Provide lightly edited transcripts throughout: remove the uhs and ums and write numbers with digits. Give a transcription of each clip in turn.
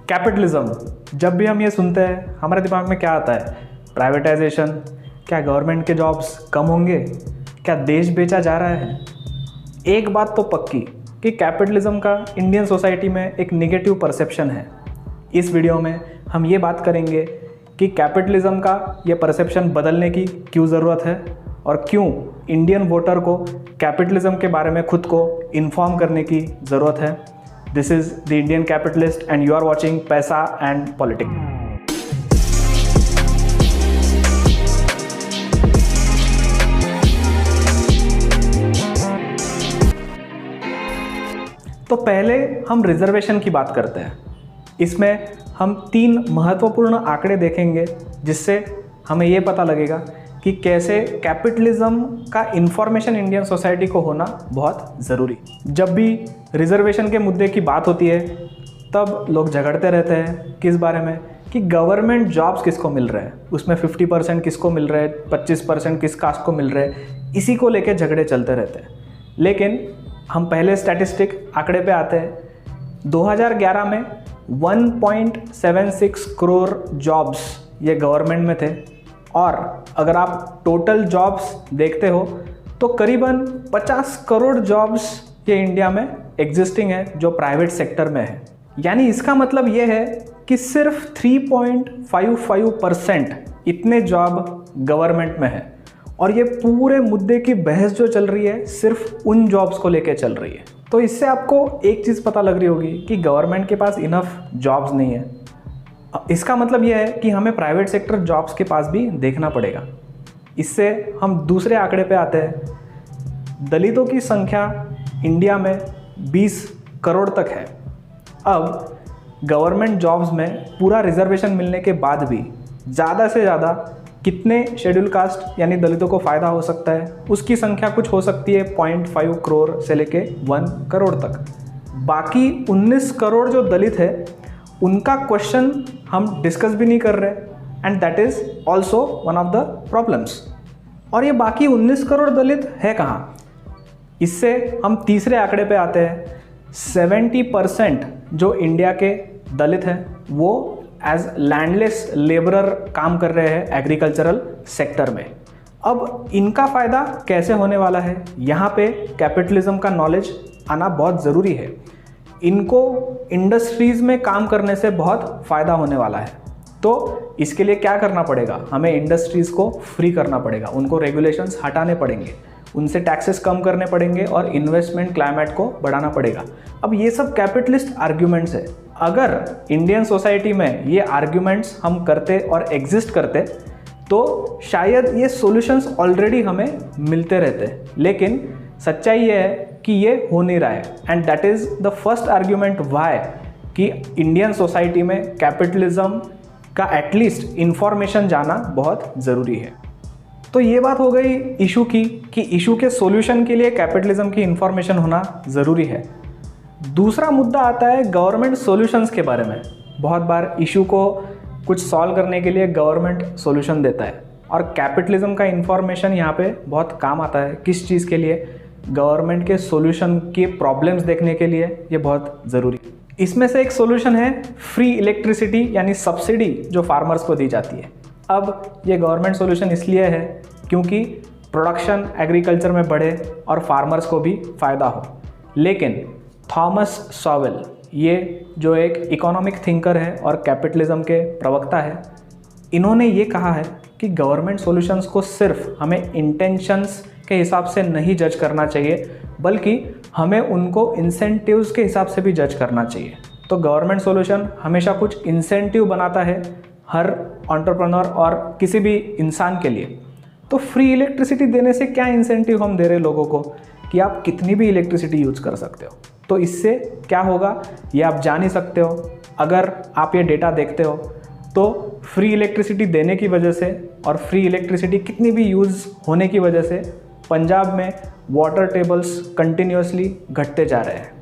Capitalism, जब भी हम ये सुनते हैं हमारे दिमाग में क्या आता है? प्राइवेटाइजेशन। क्या गवर्नमेंट के जॉब्स कम होंगे? क्या देश बेचा जा रहा है? एक बात तो पक्की कि कैपिटलिज्म का इंडियन सोसाइटी में एक नेगेटिव परसेप्शन है। इस वीडियो में हम ये बात करेंगे कि कैपिटलिज्म का ये परसेप्शन बदलने की क्यों ज़रूरत है और क्यों इंडियन वोटर को कैपिटलिज्म के बारे में खुद को इन्फॉर्म करने की ज़रूरत है। This is the Indian capitalist and you are watching Paisa and Politics. तो पहले हम रिजर्वेशन की बात करते हैं। इसमें हम 3 महत्वपूर्ण आंकड़े देखेंगे जिससे हमें ये पता लगेगा कि कैसे कैपिटलिज्म का इन्फॉर्मेशन इंडियन सोसाइटी को होना बहुत ज़रूरी। जब भी रिजर्वेशन के मुद्दे की बात होती है तब लोग झगड़ते रहते हैं किस बारे में कि गवर्नमेंट जॉब्स किसको मिल रहे हैं, उसमें 50% किसको मिल रहे हैं, 25% किस कास्ट को मिल रहे हैं, इसी को लेकर झगड़े चलते रहते हैं। लेकिन हम पहले स्टैटिस्टिक आंकड़े पे आते हैं। 2011 में 1.76 करोड़ जॉब्स ये गवर्नमेंट में थे और अगर आप टोटल जॉब्स देखते हो तो करीबन 50 करोड़ जॉब्स ये इंडिया में एग्जिस्टिंग है जो प्राइवेट सेक्टर में है। यानी इसका मतलब ये है कि सिर्फ 3.55% इतने जॉब गवर्नमेंट में है और ये पूरे मुद्दे की बहस जो चल रही है सिर्फ उन जॉब्स को लेके चल रही है। तो इससे आपको एक चीज़ पता लग रही होगी कि गवर्नमेंट के पास इनफ जॉब्स नहीं है। इसका मतलब यह है कि हमें प्राइवेट सेक्टर जॉब्स के पास भी देखना पड़ेगा। इससे हम दूसरे आंकड़े पे आते हैं। दलितों की संख्या इंडिया में 20 करोड़ तक है। अब गवर्नमेंट जॉब्स में पूरा रिजर्वेशन मिलने के बाद भी ज़्यादा से ज़्यादा कितने शेड्यूल कास्ट यानी दलितों को फ़ायदा हो सकता है, उसकी संख्या कुछ हो सकती है 0.5 करोड़ से लेके 1 करोड़ तक। बाकी 19 करोड़ जो दलित है उनका क्वेश्चन हम डिस्कस भी नहीं कर रहे and that is also one of the problems. और ये बाकी 19 करोड़ दलित है कहाँ? इससे हम तीसरे आंकड़े पे आते हैं। 70% जो इंडिया के दलित हैं वो एज लैंडलेस लेबरर काम कर रहे हैं एग्रीकल्चरल सेक्टर में। अब इनका फ़ायदा कैसे होने वाला है? यहाँ पे कैपिटलिज्म का नॉलेज आना बहुत ज़रूरी है। इनको इंडस्ट्रीज़ में काम करने से बहुत फ़ायदा होने वाला है। तो इसके लिए क्या करना पड़ेगा? हमें इंडस्ट्रीज़ को फ्री करना पड़ेगा, उनको रेगुलेशंस हटाने पड़ेंगे, उनसे टैक्सेस कम करने पड़ेंगे और इन्वेस्टमेंट क्लाइमेट को बढ़ाना पड़ेगा। अब ये सब कैपिटलिस्ट आर्ग्यूमेंट्स है। अगर इंडियन सोसाइटी में ये आर्ग्यूमेंट्स हम करते और एग्जिस्ट करते तो शायद ये सॉल्यूशंस ऑलरेडी हमें मिलते रहते। लेकिन सच्चाई ये है कि ये हो नहीं रहा है and that is the first argument why कि इंडियन सोसाइटी में कैपिटलिज्म का एटलीस्ट इंफॉर्मेशन जाना बहुत ज़रूरी है। तो ये बात हो गई इशू की कि इशू के सॉल्यूशन के लिए कैपिटलिज्म की इंफॉर्मेशन होना ज़रूरी है। दूसरा मुद्दा आता है गवर्नमेंट सॉल्यूशंस के बारे में। बहुत बार इशू को कुछ सॉल्व करने के लिए गवर्नमेंट सॉल्यूशन देता है और कैपिटलिज्म का इंफॉर्मेशन यहाँ पे बहुत काम आता है। किस चीज़ के लिए? गवर्नमेंट के सॉल्यूशन के प्रॉब्लम्स देखने के लिए ये बहुत ज़रूरी। इसमें से एक सॉल्यूशन है फ्री इलेक्ट्रिसिटी यानी सब्सिडी जो फार्मर्स को दी जाती है। अब ये गवर्नमेंट सॉल्यूशन इसलिए है क्योंकि प्रोडक्शन एग्रीकल्चर में बढ़े और फार्मर्स को भी फ़ायदा हो। लेकिन थॉमस सॉवेल ये जो एक इकोनॉमिक थिंकर है और कैपिटलिज्म के प्रवक्ता है, इन्होंने ये कहा है कि गवर्नमेंट सॉल्यूशंस को सिर्फ हमें इंटेंशंस के हिसाब से नहीं जज करना चाहिए बल्कि हमें उनको इंसेंटिव्स के हिसाब से भी जज करना चाहिए। तो गवर्नमेंट सॉल्यूशन हमेशा कुछ इंसेंटिव बनाता है हर एंटरप्रेन्योर और किसी भी इंसान के लिए। तो फ्री इलेक्ट्रिसिटी देने से क्या इंसेंटिव हम दे रहे लोगों को कि आप कितनी भी इलेक्ट्रिसिटी यूज कर सकते हो। तो इससे क्या होगा ये आप जान ही सकते हो। अगर आप ये डेटा देखते हो तो फ्री इलेक्ट्रिसिटी देने की वजह से और फ्री इलेक्ट्रिसिटी कितनी भी यूज़ होने की वजह से पंजाब में वाटर टेबल्स कंटिन्यूसली घटते जा रहे हैं।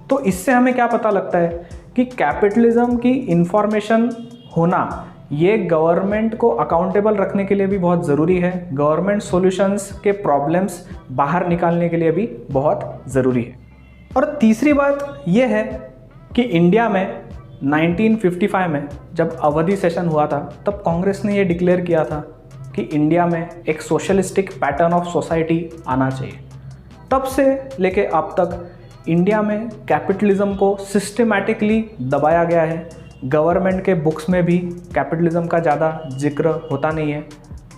तो इससे हमें क्या पता लगता है कि कैपिटलिज्म की इंफॉर्मेशन होना ये गवर्नमेंट को अकाउंटेबल रखने के लिए भी बहुत ज़रूरी है। गवर्नमेंट सॉल्यूशंस के प्रॉब्लम्स बाहर निकालने के लिए भी बहुत ज़रूरी है। और तीसरी बात यह है कि इंडिया में 1955 में जब अवधि सेशन हुआ था तब कांग्रेस ने ये डिक्लेयर किया था कि इंडिया में एक सोशलिस्टिक पैटर्न ऑफ सोसाइटी आना चाहिए। तब से लेके अब तक इंडिया में कैपिटलिज्म को सिस्टमैटिकली दबाया गया है। गवर्नमेंट के बुक्स में भी कैपिटलिज्म का ज़्यादा जिक्र होता नहीं है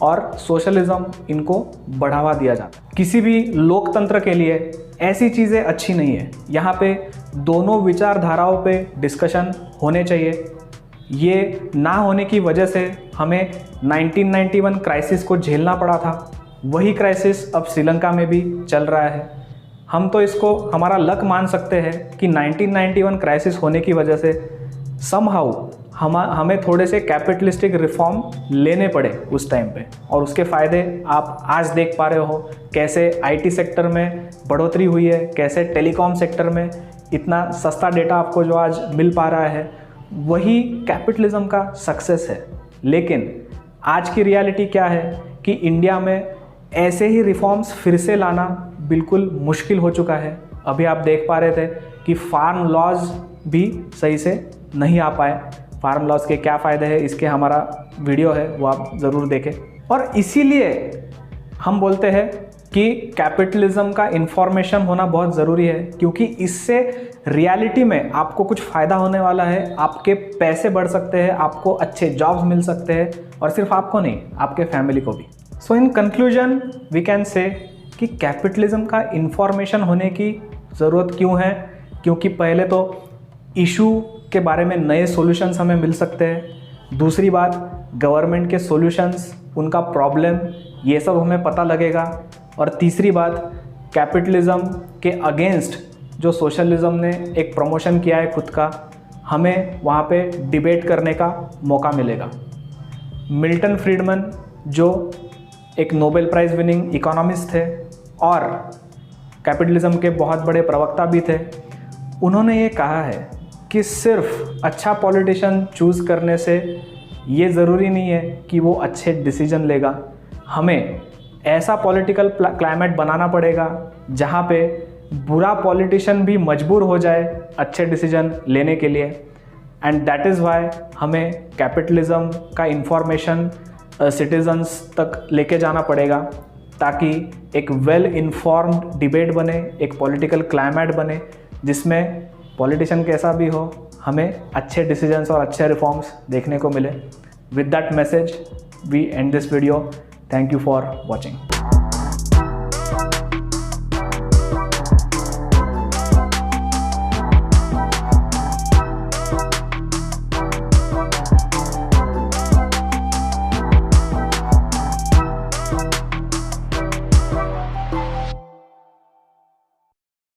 और सोशलिज्म इनको बढ़ावा दिया जाता है। किसी भी लोकतंत्र के लिए ऐसी चीज़ें अच्छी नहीं है। यहाँ पे दोनों विचारधाराओं पे डिस्कशन होने चाहिए। ये ना होने की वजह से हमें 1991 क्राइसिस को झेलना पड़ा था। वही क्राइसिस अब श्रीलंका में भी चल रहा है। हम तो इसको हमारा लक मान सकते हैं कि 1991 क्राइसिस होने की वजह से समहाउ हमें थोड़े से कैपिटलिस्टिक रिफॉर्म लेने पड़े उस टाइम पे, और उसके फ़ायदे आप आज देख पा रहे हो। कैसे आईटी सेक्टर में बढ़ोतरी हुई है, कैसे टेलीकॉम सेक्टर में इतना सस्ता डेटा आपको जो आज मिल पा रहा है, वही कैपिटलिज्म का सक्सेस है। लेकिन आज की रियलिटी क्या है कि इंडिया में ऐसे ही रिफॉर्म्स फिर से लाना बिल्कुल मुश्किल हो चुका है। अभी आप देख पा रहे थे कि फार्म लॉज भी सही से नहीं आ पाए। फार्म लॉज के क्या फ़ायदे हैं इसके हमारा वीडियो है, वो आप ज़रूर देखें। और इसीलिए हम बोलते हैं कि कैपिटलिज्म का इंफॉर्मेशन होना बहुत ज़रूरी है, क्योंकि इससे रियलिटी में आपको कुछ फ़ायदा होने वाला है। आपके पैसे बढ़ सकते हैं, आपको अच्छे जॉब्स मिल सकते हैं, और सिर्फ आपको नहीं, आपके फैमिली को भी। So in conclusion we can say कि कैपिटलिज्म का इंफॉर्मेशन होने की ज़रूरत क्यों है, क्योंकि पहले तो इशू के बारे में नए सॉल्यूशंस हमें मिल सकते हैं। दूसरी बात, गवर्नमेंट के सॉल्यूशंस, उनका प्रॉब्लम, ये सब हमें पता लगेगा। और तीसरी बात, कैपिटलिज्म के अगेंस्ट जो सोशलिज्म ने एक प्रमोशन किया है खुद का, हमें वहाँ पे डिबेट करने का मौका मिलेगा। मिल्टन फ्रीडमैन जो एक नोबेल प्राइज़ विनिंग इकोनॉमिस्ट थे और कैपिटलिज्म के बहुत बड़े प्रवक्ता भी थे, उन्होंने ये कहा है कि सिर्फ अच्छा पॉलिटिशियन चूज़ करने से ये ज़रूरी नहीं है कि वो अच्छे डिसीजन लेगा। हमें ऐसा पॉलिटिकल क्लाइमेट बनाना पड़ेगा जहाँ पे बुरा पॉलिटिशियन भी मजबूर हो जाए अच्छे डिसीजन लेने के लिए। एंड दैट इज़ वाई हमें कैपिटलिज्म का इंफॉर्मेशन सिटीजन्स तक लेके जाना पड़ेगा, ताकि एक वेल इन्फॉर्म्ड डिबेट बने, एक पॉलिटिकल क्लाइमेट बने जिसमें पॉलिटिशियन कैसा भी हो, हमें अच्छे डिसीजंस और अच्छे रिफॉर्म्स देखने को मिले। With that message we end this video. Thank you for watching.